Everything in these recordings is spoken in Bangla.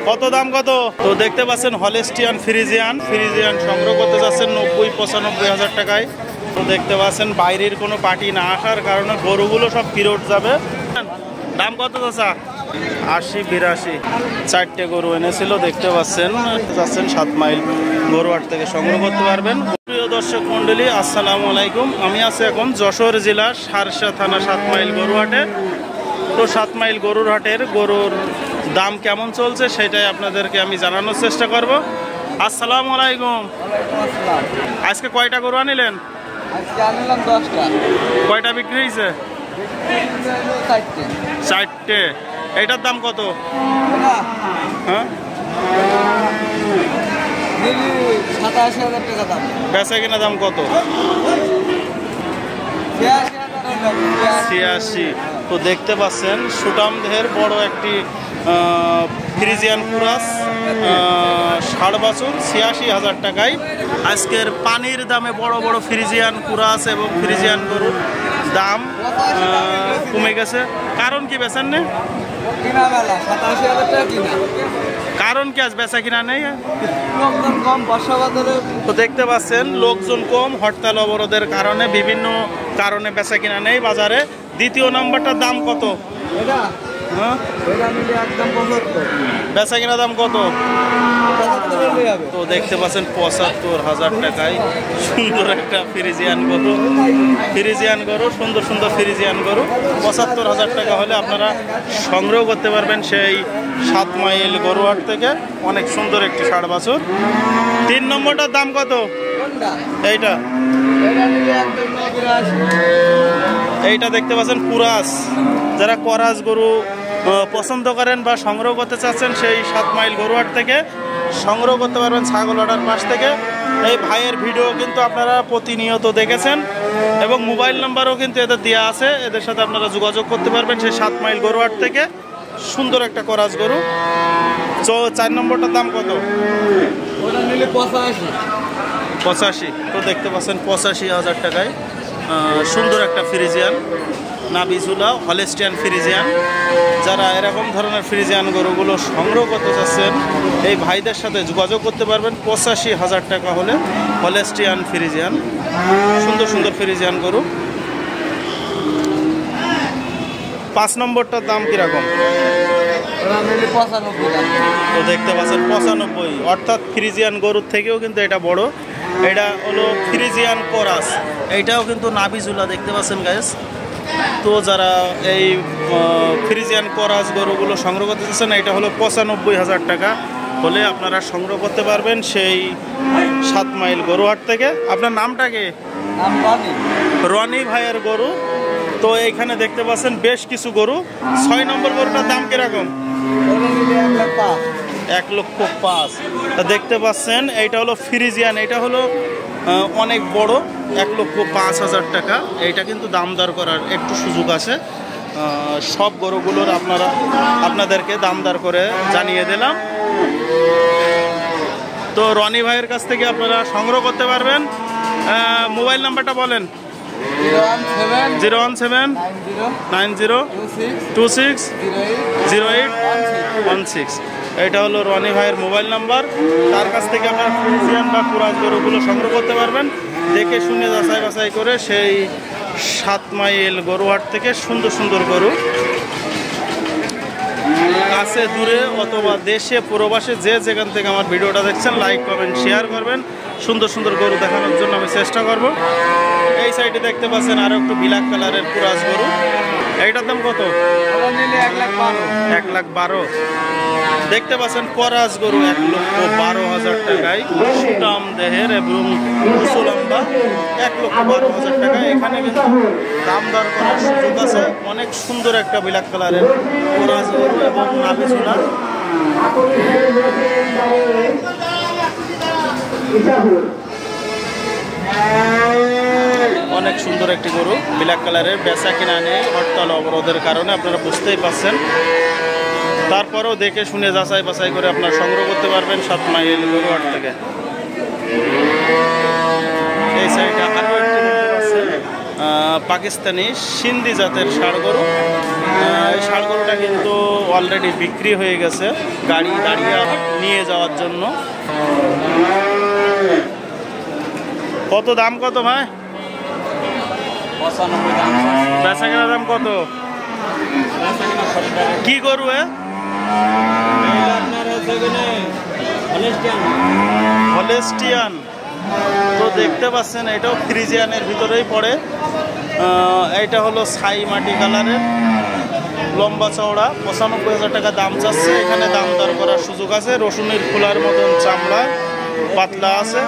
কত দাম কত? তো দেখতে পাচ্ছেন হলেস্টিয়ান ফ্রিজিয়ান সংগ্রহ করতে যাচ্ছেন 90-95 হাজার টাকায়। তো দেখতে পাচ্ছেন বাইরের কোনো পার্টি না আসার কারণে গরুগুলো সব ফিরত যাবে। দাম কত চাচা? 80-82। 4টে গরু এনেছিল দেখতে পাচ্ছেন। যাচ্ছেন 7 মাইল গরুহাট থেকে সংগ্রহ করতে পারবেন। প্রিয় দর্শক মন্ডলী, আসসালামু আলাইকুম। আমি আছি এখন যশোর জেলা সারসা থানা 7 মাইল গরুহাটে। তো 7 মাইল গরুর হাটের গরুর দাম কেমন চলছে সেটাই আপনাদেরকে আমি জানানোর চেষ্টা করব। আসসালামু আলাইকুম। আজকে কয়টা গরু আনিলেন? আজকে আনলাম 10টা। কয়টা বিক্রি হয়েছে? 4টে। এইটার দাম কত? হ্যাঁ, 87,000 টাকা দাম। বেচা কিনা দাম কত? 86। তো দেখতে পাচ্ছেন সুটাম দেহের বড় একটি ফ্রিজিয়ান কুরাস 60 বছর 86,000 টাকায়। আজকের পানির দামে বড় বড় ফ্রিজিয়ান কুরাস এবং ফ্রিজিয়ান গরুর দাম কমে গেছে। কারণ কি বেচেন নেই? কারণ কি আজ বেচা কিনা নেই? তো দেখতে পাচ্ছেন লোকজন কম, হরতাল অবরোধের কারণে বিভিন্ন কারণে বেচা কিনা নেই বাজারে। দ্বিতীয় নাম্বারটার দাম কত? হ্যাঁ, বেচা কিনা দাম কত? তো দেখতে পাচ্ছেন 75,000 টাকায় সুন্দর একটা ফ্রিজিয়ান গরু, সুন্দর সুন্দর ফ্রিজিয়ান গরু 75,000 টাকা হলে আপনারা সংগ্রহ করতে পারবেন সেই 7 মাইল গরুহাট থেকে। অনেক সুন্দর একটি 60 বছর। 3 নম্বরটার দাম কত? এইটা দেখতে পাচ্ছেন কুরাস। যারা করাস গরু পছন্দ করেন বা সংগ্রহ করতে চাচ্ছেন সেই 7 মাইল গরুহাট থেকে সংগ্রহ করতে পারবেন ছাগলহাটার পাশ থেকে। এই ভাইয়ের ভিডিও কিন্তু আপনারা প্রতিনিয়ত দেখেছেন এবং মোবাইল নাম্বারও কিন্তু এদের দেওয়া আছে। এদের সাথে আপনারা যোগাযোগ করতে পারবেন সেই 7 মাইল গরুহাট থেকে। সুন্দর একটা করাস গরু। 4 নম্বরটার দাম কত? 85। তো দেখতে পাচ্ছেন 85,000 টাকায় সুন্দর একটা ফ্রিজিয়ান নাবিঝুলা হলেস্টিয়ান ফ্রিজিয়ান। যারা এরকম ধরনের ফ্রিজিয়ান গরুগুলো সংগ্রহ করতে চাচ্ছেন এই ভাইদের সাথে যোগাযোগ করতে পারবেন। 85,000 টাকা হলে হলেস্টিয়ান ফ্রিজিয়ান, সুন্দর সুন্দর ফ্রিজিয়ান গরু। 5 নম্বরটার দাম কীরকম? তো দেখতে পাচ্ছেন 95, অর্থাৎ ফ্রিজিয়ান গরুর থেকেও কিন্তু এটা বড়। এটা হলো ফ্রিজিয়ান করাস। এইটাও কিন্তু নাবিঝুলা দেখতে পাচ্ছেন গাইস। তো যারা এই ফ্রিজিয়ান করাস গরুগুলো সংগ্রহ করতে চাচ্ছেন এটা হলো 95,000 টাকা হলে আপনারা সংগ্রহ করতে পারবেন সেই 7 মাইল গরুহাট থেকে। আপনার নামটা কি? রনি ভাইয়ের গরু। তো এইখানে দেখতে পাচ্ছেন বেশ কিছু গরু। 6 নম্বর গরুটার দাম কিরকম? 1,05,000। তা দেখতে পাচ্ছেন এইটা হলো ফ্রিজিয়ান, এটা হলো অনেক বড়, 1,05,000 টাকা। এইটা কিন্তু দাম দর করার একটু সুযোগ আছে। সব গরুগুলোর আপনাদেরকে দাম দর করে জানিয়ে দিলাম। তো রনি ভাইয়ের কাছ থেকে আপনারা সংগ্রহ করতে পারবেন। মোবাইল নাম্বারটা বলেন। 01790260816। এটা হলো রনি ভাইয়ের মোবাইল নাম্বার। তার কাছ থেকে আপনার ফ্রিজিয়ান বা কুরাস গরুগুলো সংগ্রহ করতে পারবেন। দেখে শুনে যাচাই বাছাই করে সেই 7 মাইল গরুহাট থেকে সুন্দর সুন্দর গরু কাছে দূরে অথবা দেশে প্রবাসে যে যেখান থেকে আমার ভিডিওটা দেখছেন লাইক কমেন্ট শেয়ার করবেন। সুন্দর সুন্দর গরু দেখানোর জন্য আমি চেষ্টা করব। এই সাইডে দেখতে পাচ্ছেন আরো একটু ব্ল্যাক কালারের কুরাস গরু। এইটার দাম কত? 1,12,000। দেখতে পাচ্ছেন করাস গরু 1,12,000 টাকায় সুটাম দেহের এবং লম্বা 1,12,000 টাকা। এখানে কিন্তু দাম দর করার সুযোগ আছে। অনেক সুন্দর একটা ব্ল্যাক কালারের করাস গরু এবং নাবিঝুলা। অনেক সুন্দর একটি গরু ব্ল্যাক কালারের। বেচা কিনা নেই হরতাল অবরোধের কারণে, আপনারা বুঝতেই পারছেন। তারপরেও দেখে শুনে যাচাই বাছাই করে আপনারা সংগ্রহ করতে পারবেন 7 মাইল গরুহাট থেকে। এই সাইডে আরও একটি আছে পাকিস্তানি সিন্ধি জাতের ষাড় গরু। এই ষাড় গরুটা কিন্তু অলরেডি বিক্রি হয়ে গেছে গাড়ি দাঁড়িয়ে নিয়ে যাওয়ার জন্য। কত দাম কত ভাই? 95 দাম। বেচা কেনা দাম কত? কি গরু আপনার হচ্ছে কিনে হলেস্টিয়ান। তো দেখতে পাচ্ছেন এটাও ফ্রিজিয়ানের ভিতরেই পড়ে। এইটা হলো ছাই মাটি কালারের, লম্বা চওড়া, 95,000 টাকা দাম চাচ্ছে। এখানে দাম দর করার সুযোগ আছে। রসুনের খোলার মতন চামড়া, পাতলা আছে।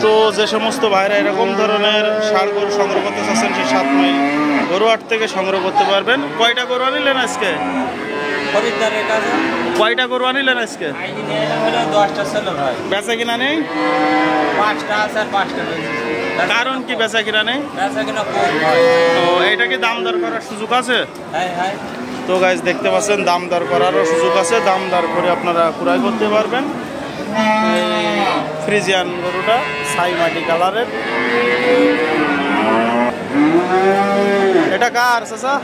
তো যে সমস্ত ভাইরা এরকম ধরনের ষাড় গরু সংগ্রহ করতে চাচ্ছেন সে 7 মাইল গরুহাট থেকে সংগ্রহ করতে পারবেন। কয়টা গরু আনিলেন আজকে? খরিদ্দারের কাছে কয়টা গরু আনিলেন আজকে? 10টা ছিল ভাই। বেচা কিনা নেই? 5টা আছে আর 5টা রয়েছে। কারণ কি বেচা কিনা নেই? বেচা কিনা কম ভাই। তো এইটা কি দাম দর করার সুযোগ আছে? হ্যাঁ। তো গাইজ দেখতে পাচ্ছেন দাম দর করারও সুযোগ আছে। দাম দর করে আপনারা ক্রয় করতে পারবেন। ফ্রিজিয়ান গরুটা ছাই মাটি কালারের। এটা কার চাচা?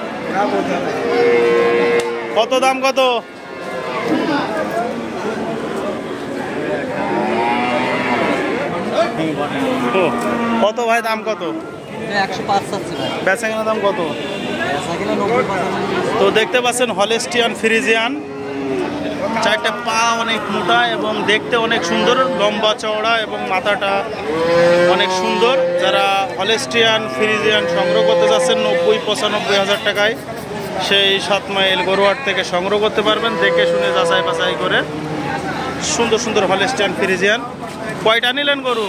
কত দাম কত? কত ভাই দাম কত? 105 চাচ্ছি ভাই। বেচা কেনা দাম কত? বেচা কিনা 90। তো দেখতে পাচ্ছেন হলেস্টিয়ান ফ্রিজিয়ান, 4টা পা অনেক মোটা এবং দেখতে অনেক সুন্দর, লম্বা চওড়া এবং মাথাটা অনেক সুন্দর। যারা হলেস্টিয়ান ফ্রিজিয়ান সংগ্রহ করতে যাচ্ছেন 90-95,000 টাকায় সেই 7 মাইল গরুহাট থেকে সংগ্রহ করতে পারবেন। দেখে শুনে যাচাই বাছাই করে সুন্দর সুন্দর হলেস্টিয়ান ফ্রিজিয়ান। কয়টা নিলেন গরু?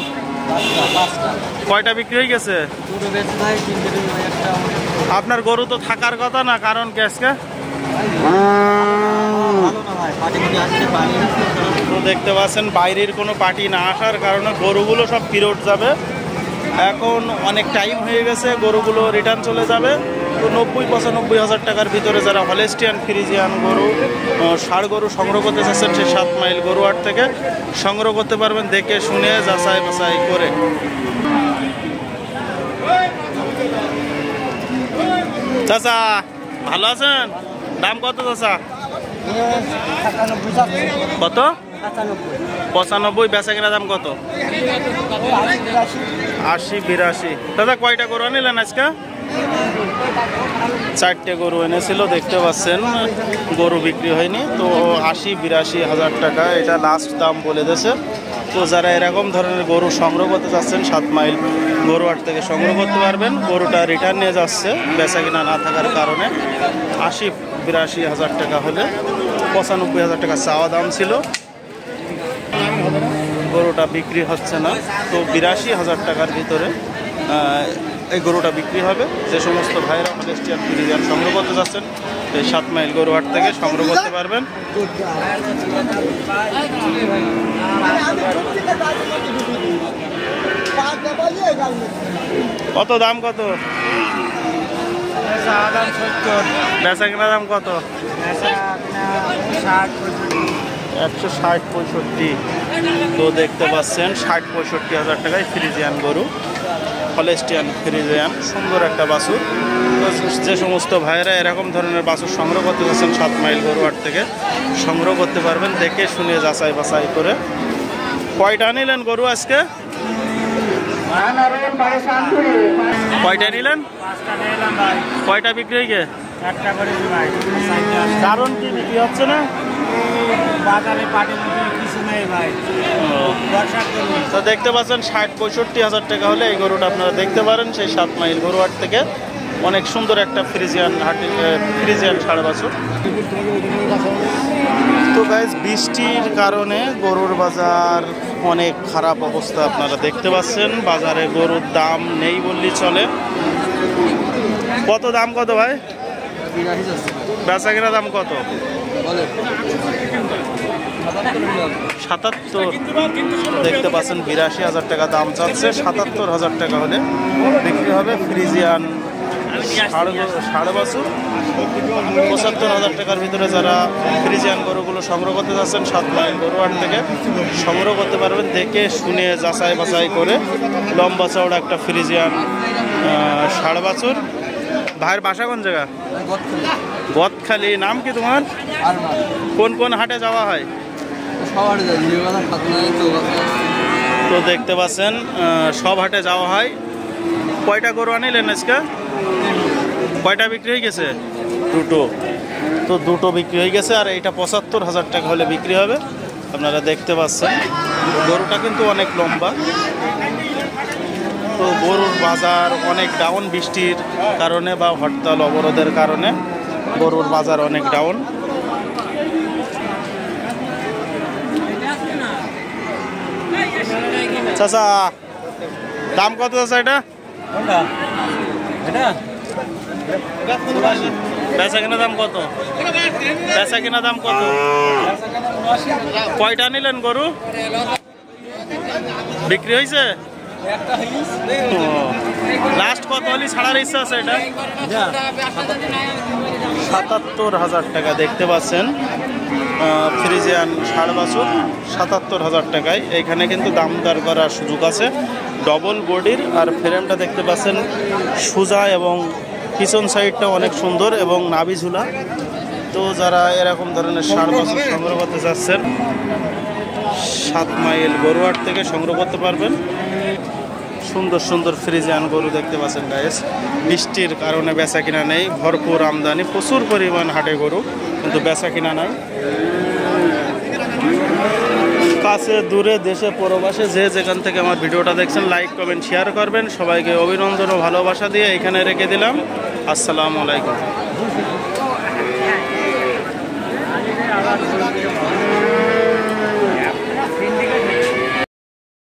5টা। কয়টা বিক্রি হয়ে গেছে? পুরো বেচে ভাই, 3টে দিন ভাই একটা। আপনার গরু তো থাকার কথা না, কারণ কি আজকে? ভালো না ভাই, পাটি আসছে পানি আসছে। তো দেখতে পাচ্ছেন বাইরের কোনো পার্টি না আসার কারণে গরুগুলো সব ফেরত যাবে। এখন অনেক টাইম হয়ে গেছে, গরুগুলো রিটার্ন চলে যাবে। তো 90-95,000 টাকার ভিতরে যারা হলেস্টিয়ান ফ্রিজিয়ান গরু ষাড় গরু সংগ্রহ করতে চাচ্ছেন সেই 7 মাইল গরুহাট থেকে সংগ্রহ করতে পারবেন দেখে শুনে যাচাই বাছাই করে। চাচা ভালো আছেন? দাম কত চাচা? 95 কত? 95। বেচা কেনা দাম কত? 80-82। দাদা কয়টা গরু আনিলেন আজকে? 4টে গরু এনেছিল। দেখতে পাচ্ছেন গরু বিক্রি হয়নি। তো 80-82,000 টাকা এটা লাস্ট দাম বলে দিয়েছে। তো যারা এরকম ধরনের গরু সংগ্রহ করতে যাচ্ছেন 7 মাইল গরুহাট থেকে সংগ্রহ করতে পারবেন। গরুটা রিটার্ন নিয়ে যাচ্ছে বেচা কিনা না থাকার কারণে। 80-82,000 টাকা হলে 95,000 টাকা চাওয়া দাম ছিল। গরুটা বিক্রি হচ্ছে না। তো 82,000 টাকার ভিতরে এই গরুটা বিক্রি হবে। যে সমস্ত ভাইরা হলেস্টিয়ান ফ্রিজিয়ান সংগ্রহ করতে যাচ্ছেন এই 7 মাইল গরুহাট থেকে সংগ্রহ করতে পারবেন। কত দাম কত? বেচা কেনা দাম কত? 160-65। তো দেখতে পাচ্ছেন 60-65,000 টাকায় ফ্রিজিয়ান গরু, হলেস্টিয়ান ফ্রিজিয়ান, সুন্দর একটা বাছুর। যে সমস্ত ভাইয়েরা এরকম ধরনের বাছুর সংগ্রহ করতে যাচ্ছেন 7 মাইল গরুহাট থেকে সংগ্রহ করতে পারবেন দেখে শুনে যাচাই বাছাই করে। কয়টা নিলেন গরু আজকে? কয়টা নিলেন? কয়টা বিক্রি হয়ে গে? একটা করে ভাই। কারণ কি বিক্রি হচ্ছে না? বাজারে পাটির মধ্যে কিছু নেই ভাই। তো দেখতে পাচ্ছেন 60-65,000 টাকা হলে এই গরুটা আপনারা দেখতে পারেন সেই 7 মাইল গরুহাট থেকে। অনেক সুন্দর একটা ফ্রিজিয়ান ষাড় বাছুর। তো গাইজ বৃষ্টির কারণে গরুর বাজার অনেক খারাপ অবস্থা আপনারা দেখতে পাচ্ছেন। বাজারে গরুর দাম নেই বললেই চলে। কত দাম কত ভাই? বেচা কেনা দাম কত? 77। দেখতে পাচ্ছেন 82,000 টাকা দাম চাচ্ছে। 77,000 টাকা হলে বিক্রি হবে ফ্রিজিয়ান সাড়ে বছর ৭৫,০০০ টাকার ভিতরে যারা ফ্রিজিয়ান গরুগুলো সংগ্রহ করতে যাচ্ছেন 7 মাইল গরুহাট থেকে সংগ্রহ করতে পারবেন। দেখে শুনে যাচাই বাছাই করে লম্বা চওড়া একটা ফ্রিজিয়ান সাড়ে বছর। ভাইয়ের বাসা কোন জায়গা? গদখালি। নাম কি তোমার? কোন কোন হাটে যাওয়া হয়? তো দেখতে পাচ্ছেন সব হাটে যাওয়া হয়। কয়টা গরু আনিলেন আজকে? কয়টা বিক্রি হয়ে গেছে? দুটো। তো দুটো বিক্রি হয়ে গেছে, আর এইটা ৭৫,০০০ টাকা হলে বিক্রি হবে। আপনারা দেখতে পাচ্ছেন গরুটা কিন্তু অনেক লম্বা। তো গরুর বাজার অনেক ডাউন বৃষ্টির কারণে বা হরতাল অবরোধের কারণে গরুর বাজার অনেক ডাউন। চাচা দাম কত আছে এটা? বেচা কেনা দাম কত? বেচা কেনা দাম কত? কয়টা নিলেন গরু? বিক্রি হয়েছে? লাস্ট কত হলে ছাড়ার ইচ্ছা আছে এটা? ৭৭,০০০ টাকা। দেখতে পাচ্ছেন ফ্রিজিয়ান সাড়ে বছর ৭৭,০০০ টাকায়। এইখানে কিন্তু দাম দর করার সুযোগ আছে। ডবল বডির, আর ফ্রেমটা দেখতে পাচ্ছেন সোজা এবং পিছন সাইডটা অনেক সুন্দর এবং নাভি ঝুলা। তো যারা এরকম ধরনের সাড়ে বছর সংগ্রহ করতে চাচ্ছেন 7 মাইল গরুহাট থেকে সংগ্রহ করতে পারবেন। সুন্দর সুন্দর ফ্রিজিয়ান গরু দেখতে পাচ্ছেন গাইস। বৃষ্টির কারণে বেচা কিনা নেই, ভরপুর আমদানি, প্রচুর পরিমাণ হাটে গরু, কিন্তু বেচা কিনা নাই। কাছে দূরে দেশে প্রবাসে যে যেখান থেকে আমার ভিডিওটা দেখছেন লাইক কমেন্ট শেয়ার করবেন। সবাইকে অভিনন্দন ও ভালোবাসা দিয়ে এখানে রেখে দিলাম। আসসালামু আলাইকুম।